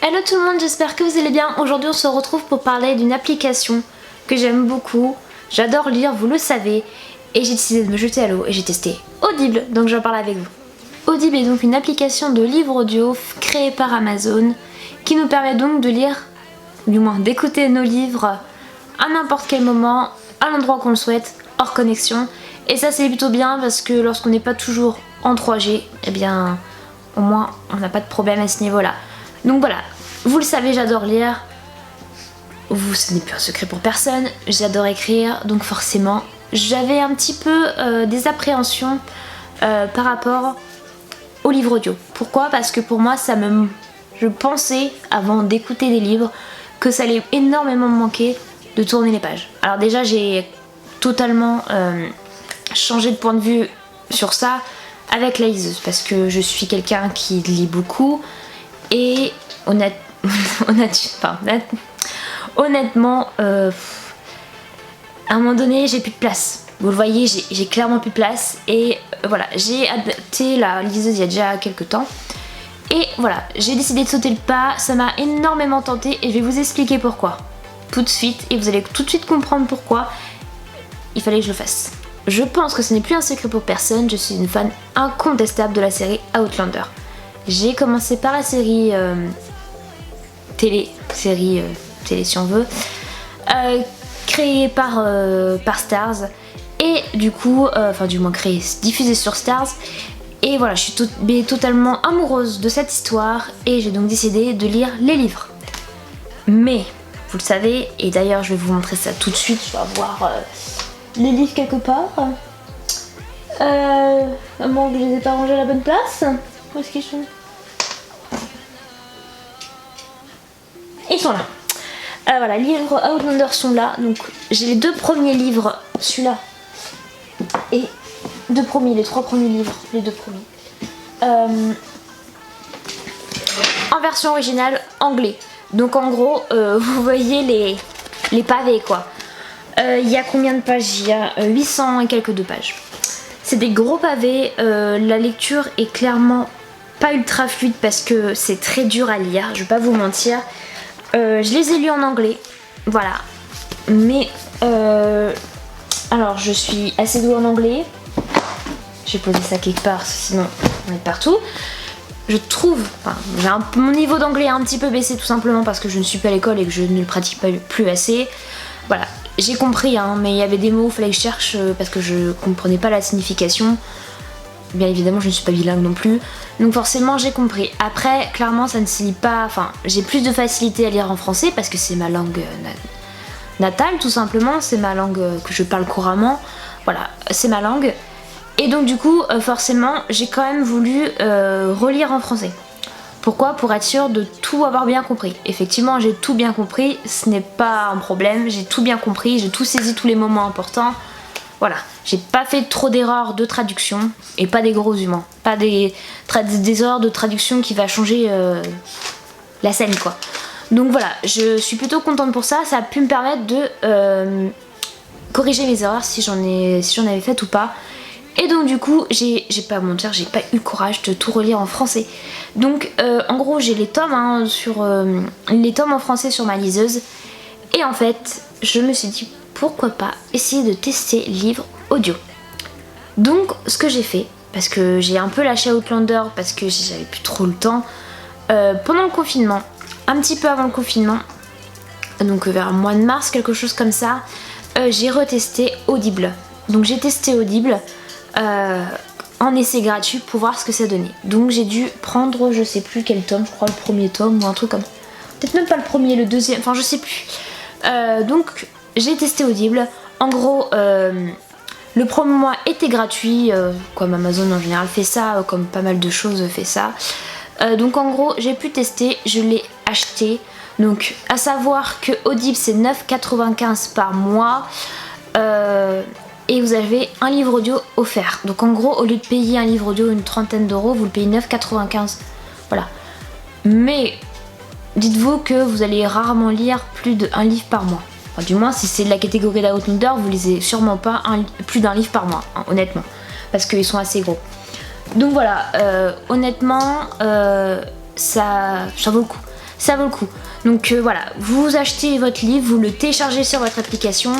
Hello tout le monde, j'espère que vous allez bien. Aujourd'hui on se retrouve pour parler d'une application que j'aime beaucoup. J'adore lire, vous le savez. Et j'ai décidé de me jeter à l'eau et j'ai testé Audible, donc j'en parle avec vous. Audible est donc une application de livres audio créée par Amazon qui nous permet donc de lire, du moins d'écouter nos livres à n'importe quel moment, à l'endroit qu'on le souhaite, hors connexion. Et ça c'est plutôt bien parce que lorsqu'on n'est pas toujours en 3G, eh bien au moins on n'a pas de problème à ce niveau là. Donc voilà, vous le savez, j'adore lire. Ce n'est plus un secret pour personne, j'adore écrire, donc forcément j'avais un petit peu des appréhensions par rapport au livre audio. Pourquoi ? Parce que pour moi je pensais avant d'écouter des livres que ça allait énormément me manquer de tourner les pages. Alors déjà j'ai totalement changé de point de vue sur ça avec la liseuse parce que je suis quelqu'un qui lit beaucoup et honnêtement à un moment donné j'ai plus de place. Vous le voyez, j'ai clairement plus de place et voilà, j'ai adapté la liseuse il y a déjà quelques temps et voilà, j'ai décidé de sauter le pas. Ça m'a énormément tenté et je vais vous expliquer pourquoi tout de suite et vous allez tout de suite comprendre pourquoi il fallait que je le fasse. Je pense que ce n'est plus un secret pour personne, je suis une fan incontestable de la série Outlander. J'ai commencé par la série télé si on veut, créée par Stars et du coup, diffusée sur Stars. Et voilà, je suis totalement amoureuse de cette histoire et j'ai donc décidé de lire les livres. Mais, vous le savez, et d'ailleurs je vais vous montrer ça tout de suite, je vais avoir les livres quelque part. À moins que je les ai pas rangés à la bonne place. Où est-ce qu'ils sont ? Ils sont là. Voilà, les livres Outlander sont là. Donc j'ai les deux premiers livres, celui-là et les trois premiers livres, les deux premiers. En version originale anglais. Donc en gros, vous voyez les pavés quoi. Il y a combien de pages ? Il y a 800 et quelques de pages. C'est des gros pavés. La lecture est clairement pas ultra fluide parce que c'est très dur à lire. Je vais pas vous mentir. Je les ai lus en anglais, voilà. Mais alors je suis assez douée en anglais. J'ai posé ça quelque part, sinon on est partout. Je trouve, mon niveau d'anglais a un petit peu baissé tout simplement parce que je ne suis pas à l'école et que je ne le pratique pas plus assez. Voilà, j'ai compris, mais il y avait des mots, il fallait que je cherche parce que je comprenais pas la signification. Bien évidemment, je ne suis pas bilingue non plus, donc forcément j'ai compris. Après, clairement, ça ne se lit pas. Enfin, j'ai plus de facilité à lire en français parce que c'est ma langue natale, tout simplement. C'est ma langue que je parle couramment. Voilà, c'est ma langue. Et donc, du coup, forcément, j'ai quand même voulu relire en français. Pourquoi ? Pour être sûre de tout avoir bien compris. Effectivement, j'ai tout bien compris, ce n'est pas un problème. J'ai tout bien compris, j'ai tout saisi, tous les moments importants. Voilà, j'ai pas fait trop d'erreurs de traduction et pas des gros humains, pas des erreurs de traduction qui va changer la scène quoi. Donc voilà, je suis plutôt contente pour ça, ça a pu me permettre de corriger mes erreurs si j'en avais fait ou pas. Et donc du coup, j'ai pas à mentir, j'ai pas eu le courage de tout relire en français. Donc en gros, j'ai les tomes les tomes en français sur ma liseuse. Et en fait, je me suis dit pourquoi pas essayer de tester livre audio. Donc ce que j'ai fait, parce que j'ai un peu lâché Outlander parce que j'avais plus trop le temps, pendant le confinement, un petit peu avant le confinement, donc vers le mois de mars, quelque chose comme ça, j'ai retesté Audible. Donc j'ai testé Audible en essai gratuit pour voir ce que ça donnait. Donc j'ai dû prendre je sais plus quel tome, je crois le premier tome ou un truc comme ça. Peut-être même pas le premier, le deuxième, enfin je sais plus. Donc j'ai testé Audible. En gros, le premier mois était gratuit, comme Amazon en général fait ça, comme pas mal de choses fait ça. Donc en gros, j'ai pu tester, je l'ai acheté. Donc à savoir que Audible c'est 9,95 par mois. Et vous avez un livre audio offert. Donc en gros, au lieu de payer un livre audio une trentaine d'euros, vous le payez 9,95. Voilà. Mais dites-vous que vous allez rarement lire plus d'un livre par mois. Enfin, du moins, si c'est de la catégorie d'Outlander, vous lisez sûrement pas plus d'un livre par mois, honnêtement. Parce qu'ils sont assez gros. Donc voilà, honnêtement, ça vaut le coup. ça vaut le coup. Donc voilà, vous achetez votre livre, vous le téléchargez sur votre application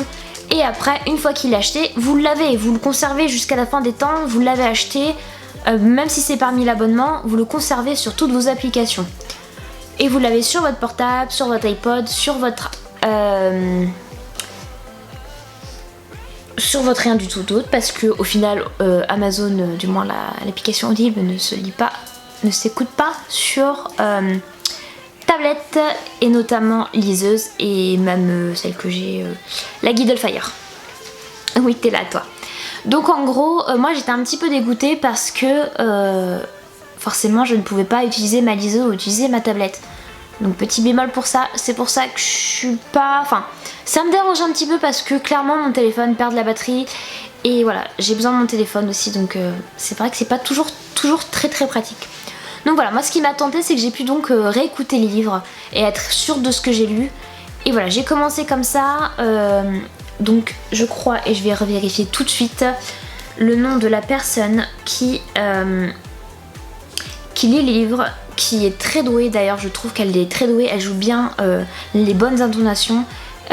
et après, une fois qu'il est acheté, vous l'avez, vous le conservez jusqu'à la fin des temps, vous l'avez acheté, même si c'est parmi l'abonnement, vous le conservez sur toutes vos applications. Et vous l'avez sur votre portable, sur votre iPod, sur votre rien du tout d'autre, parce que au final Amazon, du moins l'application Audible ne s'écoute pas sur tablette et notamment liseuse et même celle que j'ai, la Kindle Fire. Oui, t'es là toi. Donc en gros, moi j'étais un petit peu dégoûtée parce que forcément je ne pouvais pas utiliser ma liseuse ou utiliser ma tablette. Donc petit bémol pour ça, c'est pour ça que je suis pas... Enfin, ça me dérange un petit peu parce que clairement mon téléphone perd de la batterie et voilà, j'ai besoin de mon téléphone aussi, donc c'est vrai que c'est pas toujours très pratique. Donc voilà, moi ce qui m'a tenté, c'est que j'ai pu donc réécouter les livres et être sûre de ce que j'ai lu. Et voilà, j'ai commencé comme ça, donc je crois, et je vais revérifier tout de suite, le nom de la personne qui lit les livres, qui est très douée. D'ailleurs je trouve qu'elle est très douée, elle joue bien les bonnes intonations.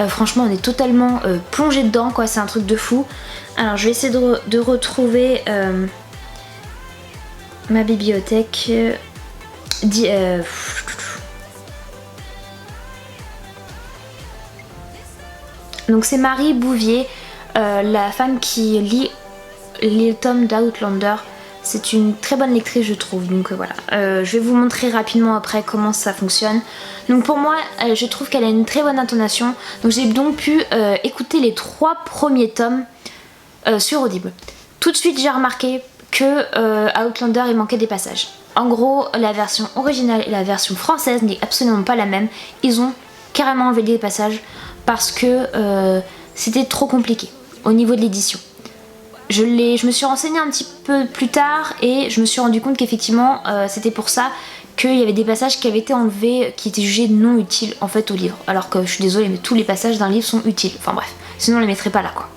Franchement on est totalement plongé dedans quoi, c'est un truc de fou. Alors je vais essayer de retrouver ma bibliothèque. Donc c'est Marie Bouvier, la femme qui lit les tomes d'Outlander. C'est une très bonne lectrice je trouve, donc voilà. Je vais vous montrer rapidement après comment ça fonctionne. Donc pour moi, je trouve qu'elle a une très bonne intonation. Donc j'ai donc pu écouter les 3 premiers tomes sur Audible. Tout de suite j'ai remarqué que Outlander il manquait des passages. En gros, la version originale et la version française n'est absolument pas la même. Ils ont carrément enlevé des passages parce que c'était trop compliqué au niveau de l'édition. Je me suis renseignée un petit peu plus tard et je me suis rendu compte qu'effectivement c'était pour ça qu'il y avait des passages qui avaient été enlevés, qui étaient jugés non utiles en fait au livre. Alors que je suis désolée mais tous les passages d'un livre sont utiles. Enfin bref, sinon on les mettrait pas là quoi.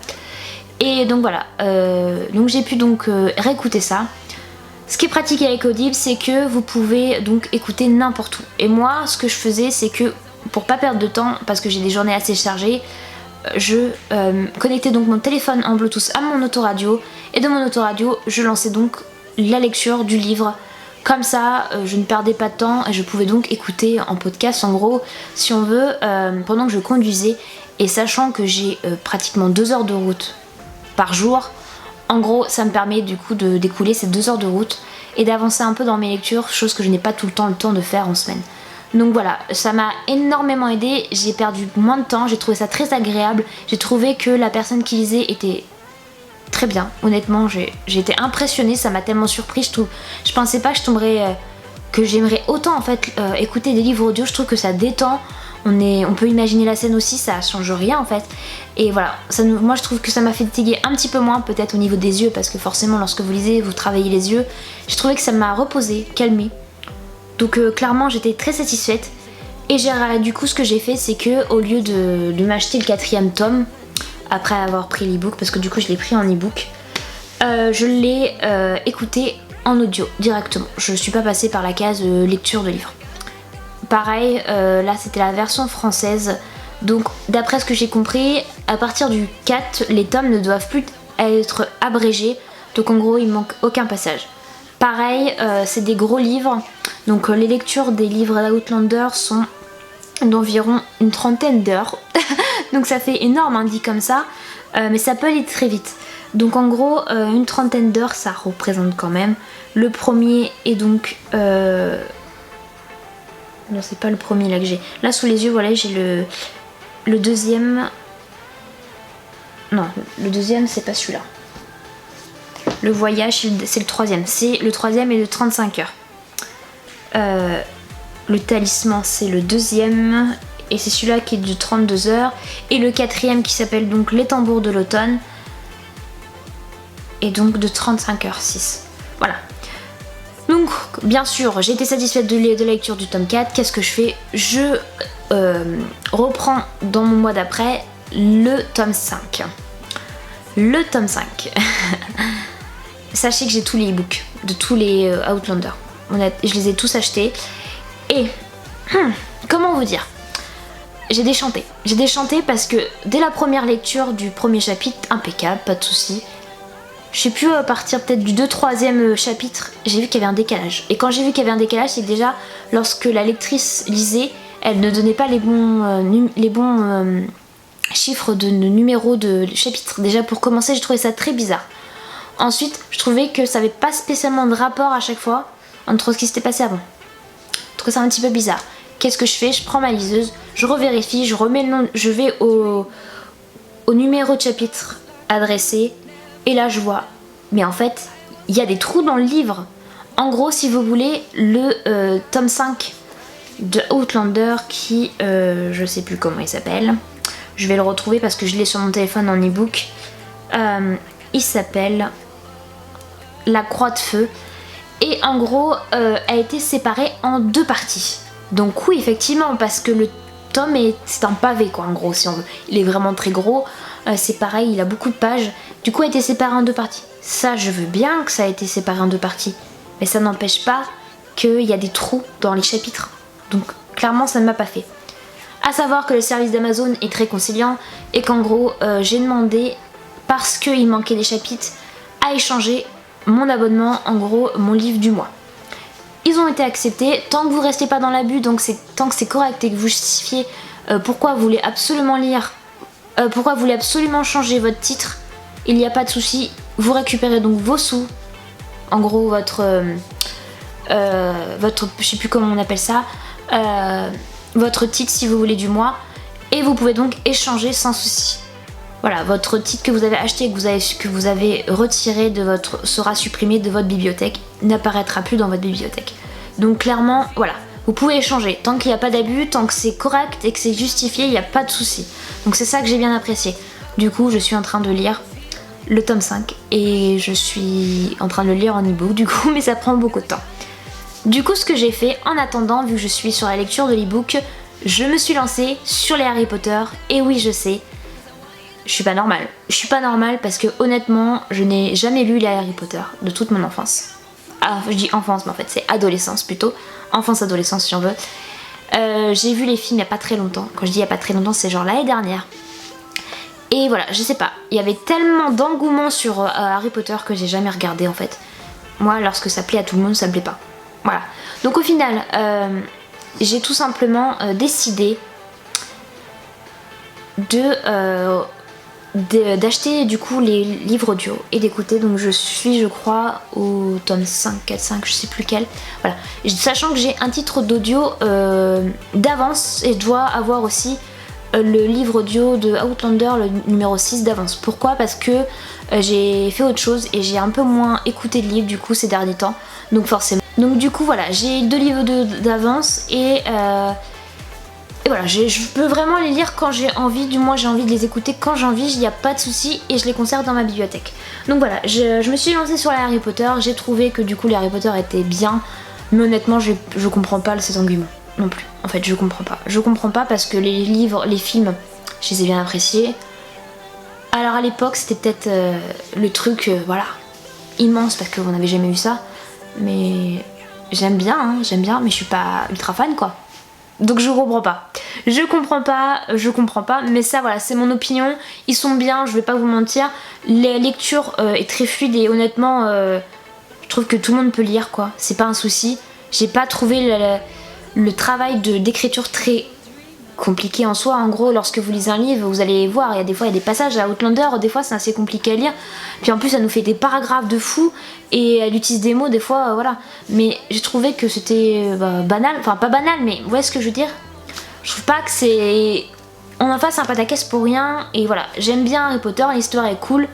Et donc voilà, donc j'ai pu donc réécouter ça. Ce qui est pratique avec Audible, c'est que vous pouvez donc écouter n'importe où. Et moi, ce que je faisais, c'est que pour pas perdre de temps, parce que j'ai des journées assez chargées, je connectais donc mon téléphone en Bluetooth à mon autoradio. Et de mon autoradio, je lançais donc la lecture du livre. Comme ça, je ne perdais pas de temps et je pouvais donc écouter en podcast, en gros, si on veut, pendant que je conduisais. Et sachant que j'ai pratiquement 2 heures de route par jour, en gros, ça me permet du coup d'écouler ces 2 heures de route et d'avancer un peu dans mes lectures, chose que je n'ai pas tout le temps de faire en semaine. Donc voilà, ça m'a énormément aidé, j'ai perdu moins de temps, j'ai trouvé ça très agréable, j'ai trouvé que la personne qui lisait était très bien, honnêtement, j'ai été impressionnée, ça m'a tellement surpris, je pensais pas que que j'aimerais autant en fait écouter des livres audio, je trouve que ça détend. On peut imaginer la scène aussi, ça change rien en fait. Et voilà, moi je trouve que ça m'a fait fatiguer un petit peu moins, peut-être au niveau des yeux, parce que forcément lorsque vous lisez, vous travaillez les yeux. J'ai trouvé que ça m'a reposé, calmé. Donc clairement j'étais très satisfaite. Et du coup ce que j'ai fait, c'est que au lieu de m'acheter le 4e tome, après avoir pris l'e-book, parce que du coup je l'ai pris en e-book, je l'ai écouté en audio directement. Je suis pas passée par la case lecture de livre. Pareil, là c'était la version française. Donc d'après ce que j'ai compris, à partir du 4, les tomes ne doivent plus être abrégés. Donc en gros il manque aucun passage. Pareil, c'est des gros livres. Donc les lectures des livres d'Outlander sont d'environ une 30aine d'heures. Donc ça fait énorme hein, dit comme ça. Mais ça peut aller très vite. Donc en gros, une 30aine d'heures ça représente quand même. Le premier est donc... Non, c'est pas le premier là que j'ai. Là sous les yeux, voilà, j'ai le deuxième. Non, le deuxième, c'est pas celui-là. Le voyage, c'est le 3e. C'est le 3e et de 35 heures. Le talisman, c'est le 2e. Et c'est celui-là qui est de 32 heures. Et le 4e qui s'appelle donc Les tambours de l'automne. Et donc de 35 heures 6. Voilà. Donc bien sûr j'ai été satisfaite de la lecture du tome 4, qu'est-ce que je fais? Je reprends dans mon mois d'après le tome 5. Le tome 5. Sachez que j'ai tous les e-books de tous les Outlander. Je les ai tous achetés. Et Comment vous dire? J'ai déchanté. J'ai déchanté parce que dès la première lecture du premier chapitre, impeccable, pas de soucis. Je sais plus, à partir peut-être du 2-3e chapitre, j'ai vu qu'il y avait un décalage. Et quand j'ai vu qu'il y avait un décalage, c'est que déjà, lorsque la lectrice lisait, elle ne donnait pas les bons chiffres de numéros de chapitre. Déjà, pour commencer, j'ai trouvé ça très bizarre. Ensuite, je trouvais que ça n'avait pas spécialement de rapport à chaque fois entre ce qui s'était passé avant. Je trouve ça un petit peu bizarre. Qu'est-ce que je fais? Je prends ma liseuse, je revérifie, je remets le nom, je vais au numéro de chapitre adressé, et là je vois, mais en fait, il y a des trous dans le livre. En gros, si vous voulez, le tome 5 de Outlander qui, je sais plus comment il s'appelle, je vais le retrouver parce que je l'ai sur mon téléphone en e-book, il s'appelle La Croix de Feu, et en gros, a été séparé en 2 parties. Donc oui, effectivement, parce que le tome c'est un pavé quoi, en gros, si on veut. Il est vraiment très gros, c'est pareil, il a beaucoup de pages. Du coup, il a été séparé en 2 parties. Ça, je veux bien que ça a été séparé en 2 parties, mais ça n'empêche pas qu'il y a des trous dans les chapitres. Donc clairement, ça ne m'a pas fait. À savoir que le service d'Amazon est très conciliant et qu'en gros, j'ai demandé, parce qu'il manquait des chapitres, à échanger mon abonnement, en gros, mon livre du mois. Ils ont été acceptés, tant que vous restez pas dans l'abus, donc tant que c'est correct et que vous justifiez pourquoi vous voulez absolument lire, pourquoi vous voulez absolument changer votre titre, il n'y a pas de souci. Vous récupérez donc vos sous, en gros votre, je sais plus comment on appelle ça, votre titre si vous voulez du mois, et vous pouvez donc échanger sans souci. Voilà, votre titre que vous avez acheté et que vous avez retiré sera supprimé de votre bibliothèque, n'apparaîtra plus dans votre bibliothèque. Donc clairement, voilà, vous pouvez échanger. Tant qu'il n'y a pas d'abus, tant que c'est correct et que c'est justifié, il n'y a pas de souci. Donc c'est ça que j'ai bien apprécié. Du coup, je suis en train de lire le tome 5 et je suis en train de le lire en e-book du coup, mais ça prend beaucoup de temps. Du coup, ce que j'ai fait en attendant, vu que je suis sur la lecture de l'e-book, je me suis lancée sur les Harry Potter, et oui, je sais, je suis pas normale. Je suis pas normale parce que honnêtement, je n'ai jamais lu les Harry Potter de toute mon enfance. Ah, je dis enfance, mais en fait c'est adolescence plutôt. Enfance-adolescence si on veut. J'ai vu les films il y a pas très longtemps. Quand je dis il y a pas très longtemps, c'est genre l'année dernière. Et voilà, je sais pas. Il y avait tellement d'engouement sur Harry Potter que j'ai jamais regardé en fait. Moi, lorsque ça plaît à tout le monde, ça me plaît pas. Voilà. Donc au final, j'ai tout simplement décidé d'acheter du coup les livres audio et d'écouter. Donc je suis, je crois, au tome 5, 4, 5, je sais plus quel. Voilà. Sachant que j'ai un titre d'audio d'avance et je dois avoir aussi le livre audio de Outlander, le numéro 6 d'avance. Pourquoi? Parce que j'ai fait autre chose et j'ai un peu moins écouté de livres du coup ces derniers temps. Donc forcément. Donc du coup voilà, j'ai 2 livres d'avance et voilà, je peux vraiment les lire quand j'ai envie, du moins j'ai envie de les écouter quand j'ai envie, il n'y a pas de souci et je les conserve dans ma bibliothèque. Donc voilà, je me suis lancée sur les Harry Potter, j'ai trouvé que du coup les Harry Potter étaient bien, mais honnêtement je comprends pas cet engouement non plus. En fait je comprends pas. Je comprends pas parce que les livres, les films, je les ai bien appréciés. Alors à l'époque c'était peut-être le truc, voilà, immense parce qu'on n'avait jamais eu ça. Mais j'aime bien, mais je suis pas ultra fan quoi. Donc je comprends pas, mais ça voilà, c'est mon opinion, ils sont bien, je vais pas vous mentir, la lecture est très fluide et honnêtement, je trouve que tout le monde peut lire quoi, c'est pas un souci, j'ai pas trouvé le travail d'écriture très compliqué en soi. En gros, lorsque vous lisez un livre, vous allez voir, il y a des passages à Outlander, des fois c'est assez compliqué à lire, puis en plus elle nous fait des paragraphes de fou et elle utilise des mots des fois, voilà. Mais j'ai trouvé que c'était banal, enfin pas banal, mais vous voyez ce que je veux dire? Je trouve pas que c'est... On en fasse un pataquès pour rien, et voilà, j'aime bien Harry Potter, l'histoire est cool,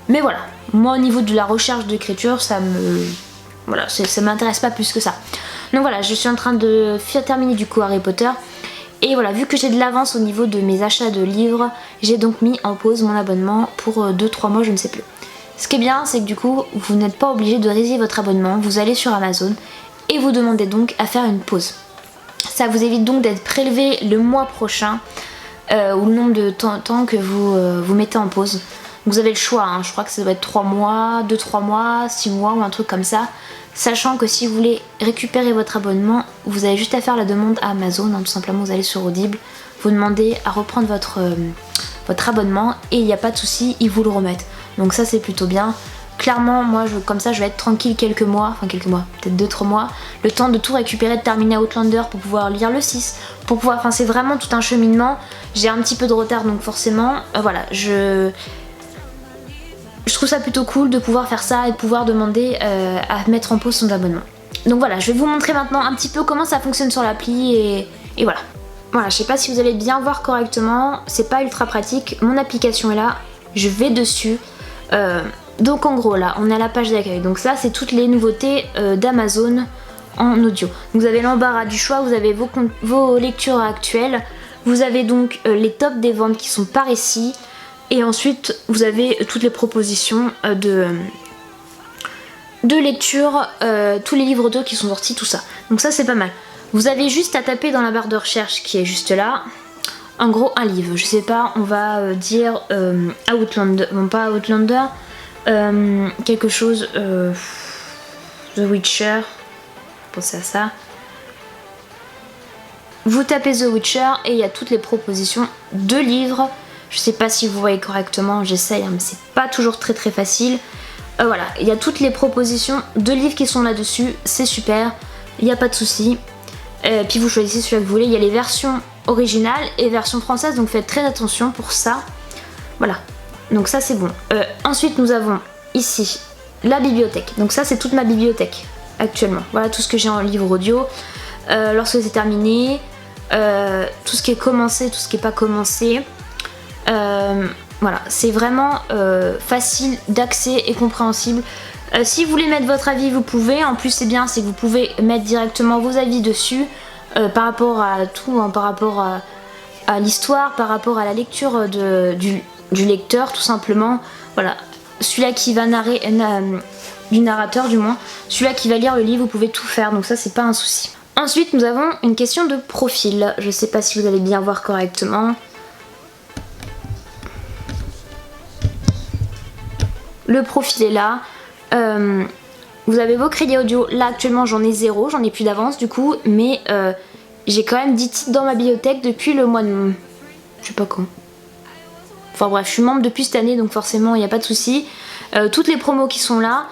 mais voilà, moi au niveau de la recherche d'écriture, ça m'intéresse pas plus que ça. Donc voilà, je suis en train de terminer du coup Harry Potter. Et voilà, vu que j'ai de l'avance au niveau de mes achats de livres, j'ai donc mis en pause mon abonnement pour 2-3 mois, je ne sais plus. Ce qui est bien, c'est que du coup, vous n'êtes pas obligé de résilier votre abonnement, vous allez sur Amazon et vous demandez donc à faire une pause. Ça vous évite donc d'être prélevé le mois prochain ou le nombre de temps que vous mettez en pause. Vous avez le choix, je crois que ça doit être 3 mois, 2-3 mois, 6 mois ou un truc comme ça. Sachant que si vous voulez récupérer votre abonnement, vous avez juste à faire la demande à Amazon, hein, tout simplement vous allez sur Audible, vous demandez à reprendre votre abonnement et il n'y a pas de souci, ils vous le remettent. Donc ça c'est plutôt bien. Clairement moi comme ça je vais être tranquille quelques mois, peut-être 2-3 mois, le temps de tout récupérer, de terminer Outlander pour pouvoir lire le 6, pour pouvoir, enfin c'est vraiment tout un cheminement. J'ai un petit peu de retard donc forcément, voilà, je trouve ça plutôt cool de pouvoir faire ça et de pouvoir demander à mettre en pause son abonnement. Donc voilà, je vais vous montrer maintenant un petit peu comment ça fonctionne sur l'appli et voilà. Voilà, je sais pas si vous allez bien voir correctement, c'est pas ultra pratique, mon application est là, je vais dessus. Donc en gros là, on est à la page d'accueil, donc ça c'est toutes les nouveautés d'Amazon en audio. Vous avez l'embarras du choix, vous avez vos lectures actuelles, vous avez donc les tops des ventes qui sont par ici, et ensuite vous avez toutes les propositions de lecture, tous les livres audio qui sont sortis, tout ça. Donc ça c'est pas mal. Vous avez juste à taper dans la barre de recherche qui est juste là, en gros un livre, je sais pas, on va dire Outlander, bon pas Outlander, quelque chose, The Witcher, pensez à ça. Vous tapez The Witcher et il y a toutes les propositions de livres. Je sais pas si vous voyez correctement, j'essaye, hein, mais c'est pas toujours très facile. Voilà, il y a toutes les propositions de livres qui sont là-dessus, c'est super, il n'y a pas de souci. Puis vous choisissez celui que vous voulez, il y a les versions originales et versions françaises, donc faites très attention pour ça. Voilà, donc ça c'est bon. Ensuite nous avons ici la bibliothèque, donc ça c'est toute ma bibliothèque actuellement. Voilà tout ce que j'ai en livre audio. Lorsque c'est terminé, tout ce qui est commencé, tout ce qui n'est pas commencé. Voilà, c'est vraiment facile d'accès et compréhensible. Si vous voulez mettre votre avis, vous pouvez. En plus, c'est bien, c'est que vous pouvez mettre directement vos avis dessus par rapport à tout, hein, par rapport à l'histoire, par rapport à la lecture du lecteur, tout simplement. Voilà, celui-là qui va narrer, du narrateur du moins, celui-là qui va lire le livre, vous pouvez tout faire, donc ça, c'est pas un souci. Ensuite, nous avons une question de profil. Je sais pas si vous allez bien voir correctement. Le profil est là. Vous avez vos crédits audio. Là actuellement j'en ai 0, j'en ai plus d'avance du coup, mais j'ai quand même 10 titres dans ma bibliothèque depuis le mois de... je sais pas quand. Enfin bref, je suis membre depuis cette année donc forcément il n'y a pas de souci. Toutes les promos qui sont là.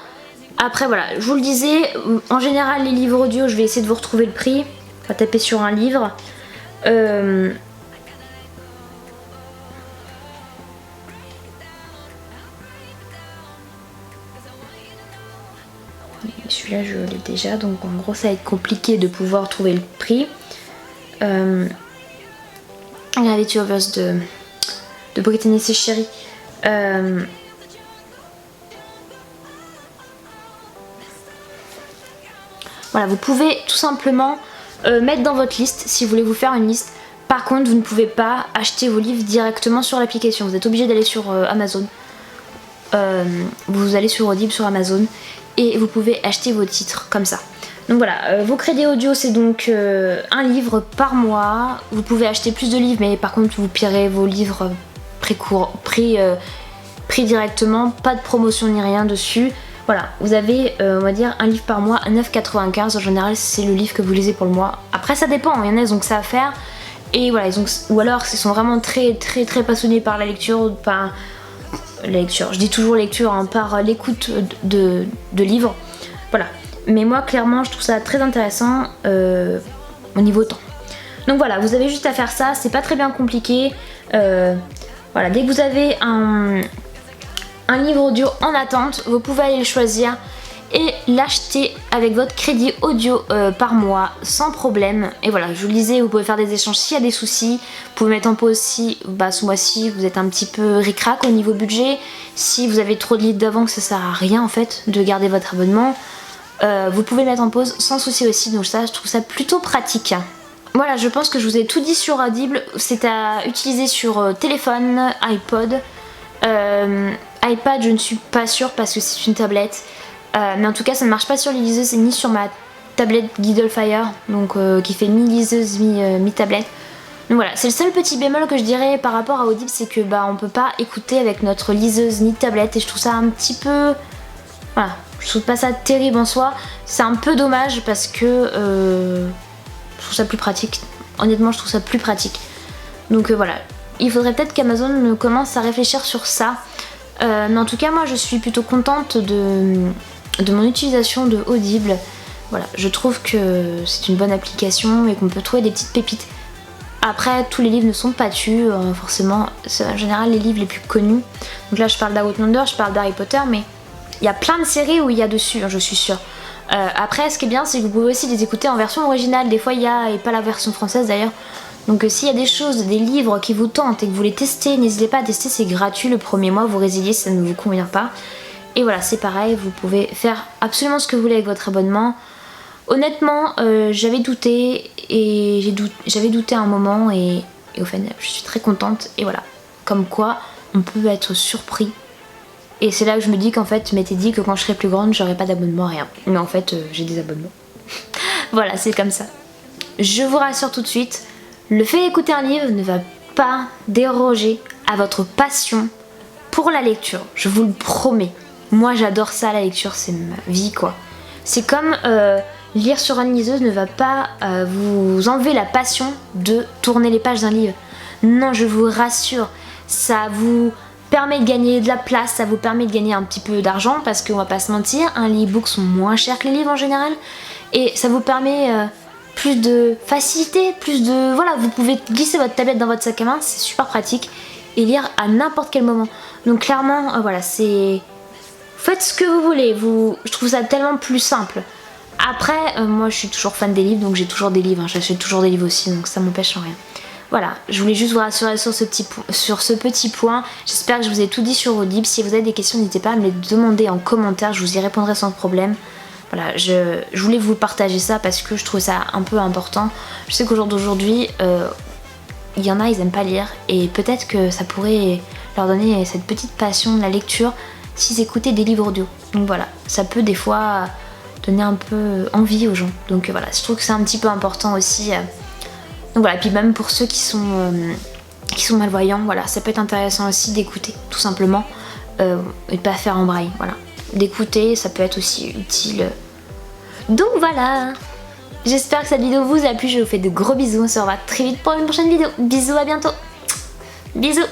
Après voilà, je vous le disais, en général les livres audio je vais essayer de vous retrouver le prix. On va taper sur un livre. Celui-là je l'ai déjà, donc en gros ça va être compliqué de pouvoir trouver le prix. Gravity Overs de Brittany C. Sherry. Voilà, vous pouvez tout simplement mettre dans votre liste si vous voulez vous faire une liste. Par contre, vous ne pouvez pas acheter vos livres directement sur l'application. Vous êtes obligé d'aller sur Amazon. Vous allez sur Audible, sur Amazon. Et vous pouvez acheter vos titres comme ça. Donc voilà, vos crédits audio c'est donc un livre par mois. Vous pouvez acheter plus de livres mais par contre vous paierez vos livres pris directement, pas de promotion ni rien dessus. Voilà, vous avez on va dire un livre par mois à 9,95 en général c'est le livre que vous lisez pour le mois. Après ça dépend, il y en a ils ont que ça à faire. Et voilà, ou alors ils sont vraiment très passionnés par la lecture, par... lecture, je dis toujours lecture, hein, par l'écoute de livres, voilà. Mais moi clairement je trouve ça très intéressant au niveau temps. Donc voilà, vous avez juste à faire ça, c'est pas très bien compliqué. Voilà, dès que vous avez un livre audio en attente, vous pouvez aller le choisir et l'acheter avec votre crédit audio par mois sans problème. Et voilà, je vous le disais, vous pouvez faire des échanges s'il y a des soucis. Vous pouvez mettre en pause si ce mois-ci vous êtes un petit peu ric-rac au niveau budget. Si vous avez trop de livres d'avance, ça sert à rien en fait de garder votre abonnement. Vous pouvez le mettre en pause sans souci aussi, donc ça je trouve ça plutôt pratique. Voilà, je pense que je vous ai tout dit sur Audible. C'est à utiliser sur téléphone, iPod. iPad je ne suis pas sûre parce que c'est une tablette. Mais en tout cas ça ne marche pas sur les liseuses ni sur ma tablette Kindle Fire, donc qui fait mi-liseuse mi-tablette. Donc voilà, c'est le seul petit bémol que je dirais par rapport à Audible, c'est que on peut pas écouter avec notre liseuse ni tablette et je trouve ça un petit peu... Voilà, je trouve pas ça terrible en soi. C'est un peu dommage parce que je trouve ça plus pratique. Honnêtement, je trouve ça plus pratique. Donc voilà, il faudrait peut-être qu'Amazon commence à réfléchir sur ça. Mais en tout cas, moi je suis plutôt contente de mon utilisation de Audible. Voilà, je trouve que c'est une bonne application et qu'on peut trouver des petites pépites. Après, tous les livres ne sont pas tus, forcément, c'est en général les livres les plus connus. Donc là, je parle d'Outlander, je parle d'Harry Potter, mais il y a plein de séries où il y a dessus, je suis sûre. Après, ce qui est bien, c'est que vous pouvez aussi les écouter en version originale. Des fois, il y a, et pas la version française d'ailleurs. Donc s'il y a des choses, des livres qui vous tentent et que vous voulez tester, n'hésitez pas à tester, c'est gratuit le premier mois, vous résiliez si ça ne vous convient pas. Et voilà, c'est pareil, vous pouvez faire absolument ce que vous voulez avec votre abonnement. Honnêtement, j'avais douté j'avais douté un moment et au final je suis très contente et voilà, comme quoi on peut être surpris. Et c'est là que je me dis qu'en fait je m'étais dit que quand je serais plus grande j'aurais pas d'abonnement, rien. Mais en fait j'ai des abonnements. Voilà, c'est comme ça. Je vous rassure tout de suite, le fait d'écouter un livre ne va pas déroger à votre passion pour la lecture, je vous le promets. Moi j'adore ça, la lecture, c'est ma vie quoi. C'est comme lire sur une liseuse ne va pas vous enlever la passion de tourner les pages d'un livre. Non, je vous rassure, ça vous permet de gagner de la place, ça vous permet de gagner un petit peu d'argent parce qu'on va pas se mentir, les e-books sont moins chers que les livres en général et ça vous permet plus de facilité, plus de... Voilà, vous pouvez glisser votre tablette dans votre sac à main, c'est super pratique et lire à n'importe quel moment. Donc clairement, voilà, c'est... Faites ce que vous voulez, je trouve ça tellement plus simple. Après, moi je suis toujours fan des livres, donc j'ai toujours des livres, j'achète toujours des livres aussi, donc ça m'empêche en rien. Voilà, je voulais juste vous rassurer sur ce petit point. J'espère que je vous ai tout dit sur Audible. Si vous avez des questions, n'hésitez pas à me les demander en commentaire, je vous y répondrai sans problème. Voilà, je voulais vous partager ça parce que je trouve ça un peu important. Je sais qu'au jour d'aujourd'hui, il y en a, ils aiment pas lire, et peut-être que ça pourrait leur donner cette petite passion de la lecture s'ils écoutaient des livres audio. Donc voilà, ça peut des fois donner un peu envie aux gens. Donc voilà, je trouve que c'est un petit peu important aussi. Donc voilà, puis même pour ceux qui sont malvoyants, voilà, ça peut être intéressant aussi d'écouter, tout simplement, et de pas faire en braille, voilà. D'écouter, ça peut être aussi utile. Donc voilà, j'espère que cette vidéo vous a plu, je vous fais de gros bisous, on se revoit très vite pour une prochaine vidéo. Bisous, à bientôt. Bisous.